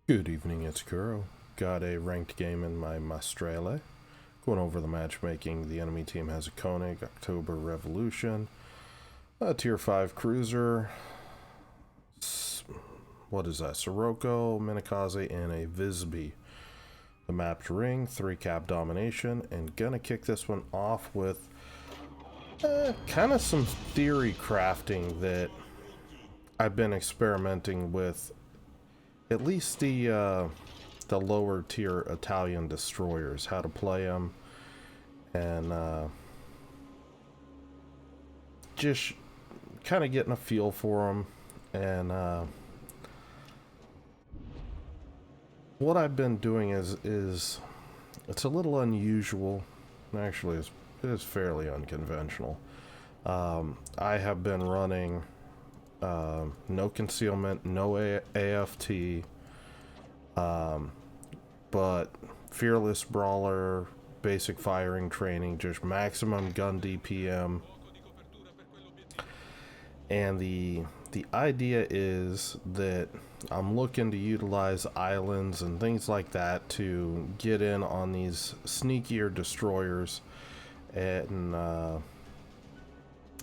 Good evening, it's Kuro. Got a ranked game in my Maestrale. Going over the matchmaking, the enemy team has a Koenig, October Revolution, a Tier 5 Cruiser, what is that, Sirocco, Minikaze, and a Visby. The mapped ring, 3-cap domination, and gonna kick this one off with kind of some theory crafting that I've been experimenting with, at least the lower tier Italian destroyers, how to play them, and just kind of getting a feel for them. And what I've been doing is it's a little unusual. Actually, it is fairly unconventional. I have been running no concealment, no AFT, but fearless brawler, basic firing training, just maximum gun DPM. And the idea is that I'm looking to utilize islands and things like that to get in on these sneakier destroyers and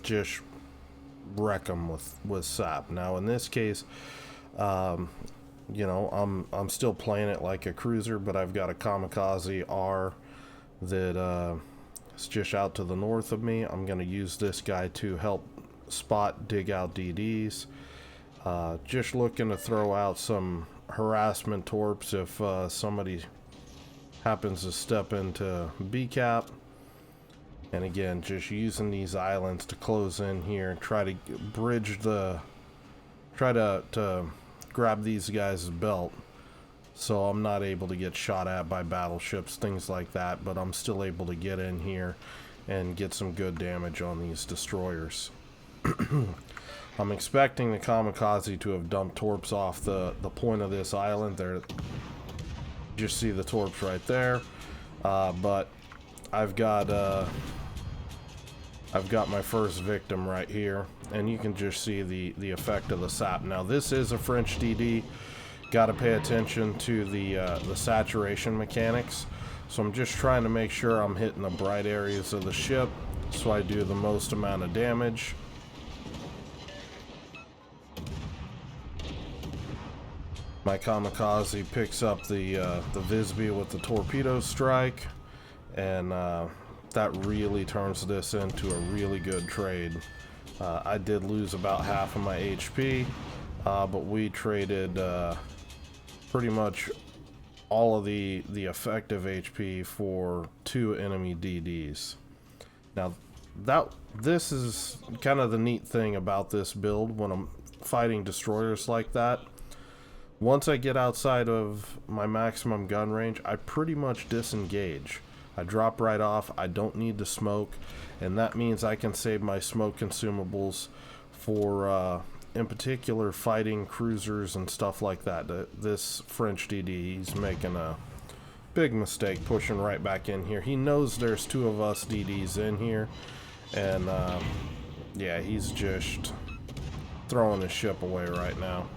just wreck them with sap. Now in this case, I'm still playing it like a cruiser, but I've got a Kamikaze R that is just out to the north of me. I'm going to use this guy to help spot dig out DDs. Just looking to throw out some harassment torps if somebody happens to step into B cap. And again, just using these islands to close in here and try to bridge try to grab these guys' belt, so I'm not able to get shot at by battleships, things like that, but I'm still able to get in here and get some good damage on these destroyers. I'm expecting the Kamikaze to have dumped torps off the point of this island. There, just see the torps right there, but I've got my first victim right here, and you can just see the effect of the sap. Now this is a French DD. Got to pay attention to the saturation mechanics. So I'm just trying to make sure I'm hitting the bright areas of the ship, so I do the most amount of damage. My Kamikaze picks up the Visby with the torpedo strike, and that really turns this into a really good trade. I did lose about half of my HP, but we traded pretty much all of the effective HP for 2 enemy DDs. Now this is kind of the neat thing about this build when I'm fighting destroyers like that. Once I get outside of my maximum gun range, I pretty much disengage. I drop right off. I don't need to smoke, and that means I can save my smoke consumables for in particular fighting cruisers and stuff like that. This French DD, he's making a big mistake pushing right back in here. He knows there's 2 of us DDs in here, and yeah, he's just throwing his ship away right now.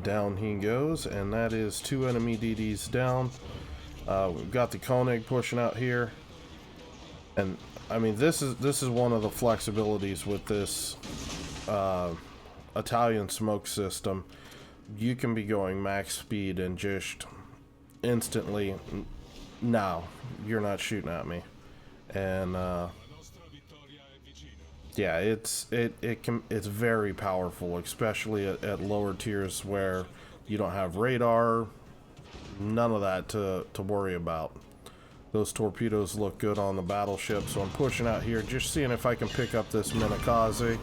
Down he goes, and that is 2 enemy DDs down. We've got the Koenig pushing out here, and I mean this is one of the flexibilities with this Italian smoke system. You can be going max speed and just instantly, no, you're not shooting at me, and yeah, it's very powerful, especially at lower tiers where you don't have radar, none of that to worry about. Those torpedoes look good on the battleship, so I'm pushing out here, just seeing if I can pick up this Minikaze.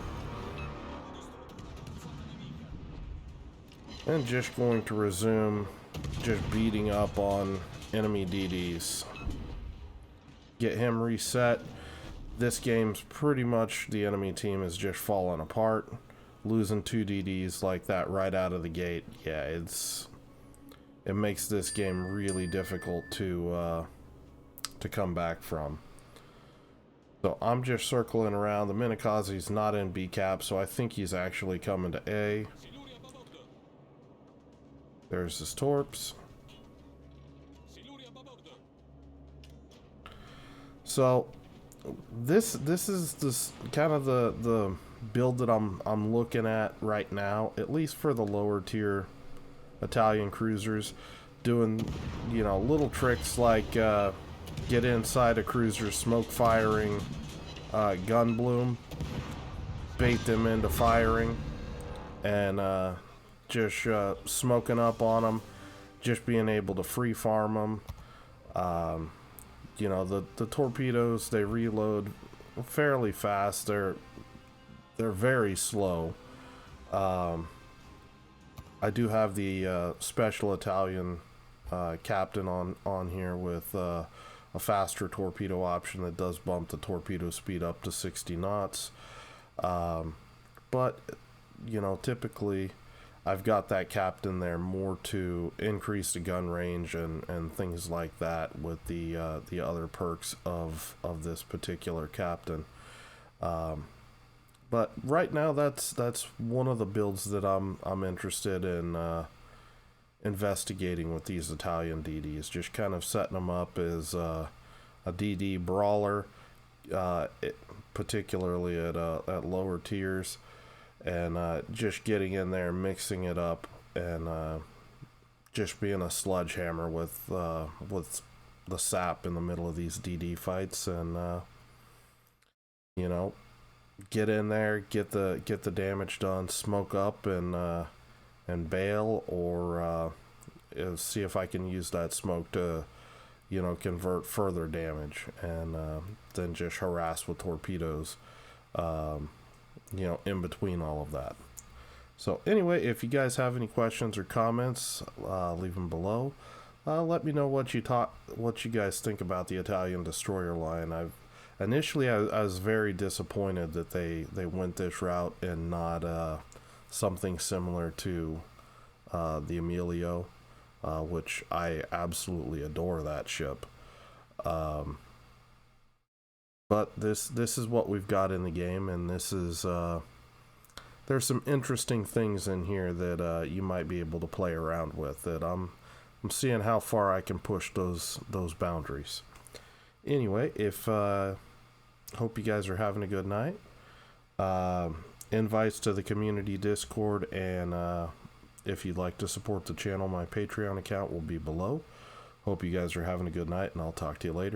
And just going to resume just beating up on enemy DDs. Get him reset. This game's pretty much, the enemy team is just falling apart. Losing 2 DDs like that right out of the gate, yeah, it makes this game really difficult to come back from. So I'm just circling around. The Minikaze's not in B cap, so I think he's actually coming to A. There's his torps. So this is this kind of the build that I'm looking at right now, at least for the lower tier Italian cruisers, doing, you know, little tricks like get inside a cruiser, smoke firing gun bloom, bait them into firing, and just smoking up on them, just being able to free farm them. You know, the torpedoes, they reload fairly fast. They're very slow. I do have the special Italian captain on here with a faster torpedo option that does bump the torpedo speed up to 60 knots. But, you know, typically I've got that captain there more to increase the gun range and things like that with the other perks of this particular captain. But right now that's one of the builds that I'm interested in investigating with these Italian DDs. Just kind of setting them up as a DD brawler, particularly at lower tiers, and just getting in there, mixing it up, and just being a sledgehammer with the sap in the middle of these DD fights, and you know, get in there, get the damage done, smoke up, and bail, or see if I can use that smoke to, you know, convert further damage, and then just harass with torpedoes, you know, in between all of that. So anyway, if you guys have any questions or comments, leave them below. Let me know what you guys think about the Italian destroyer line. Initially I was very disappointed that they went this route and not something similar to the Emilio, which I absolutely adore that ship. But this is what we've got in the game, and this is there's some interesting things in here that you might be able to play around with. That I'm seeing how far I can push those boundaries. Anyway, hope you guys are having a good night. Invites to the community Discord, and if you'd like to support the channel, my Patreon account will be below. Hope you guys are having a good night, and I'll talk to you later.